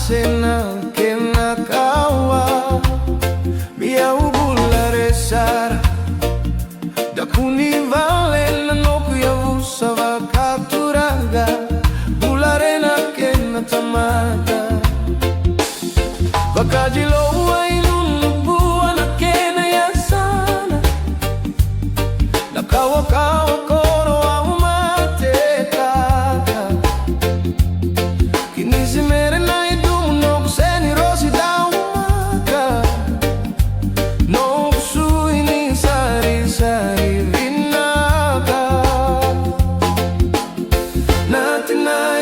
sena kena kawa mia vuvale sara da vuvale noqu ya vusava caturaga vuvale na kena tamata vakajiloa inunubua na kena ya sana na kawa koro au matekaka kinizimere na idumu noqu seni rosi daumaka noqu suini sari vinaka natina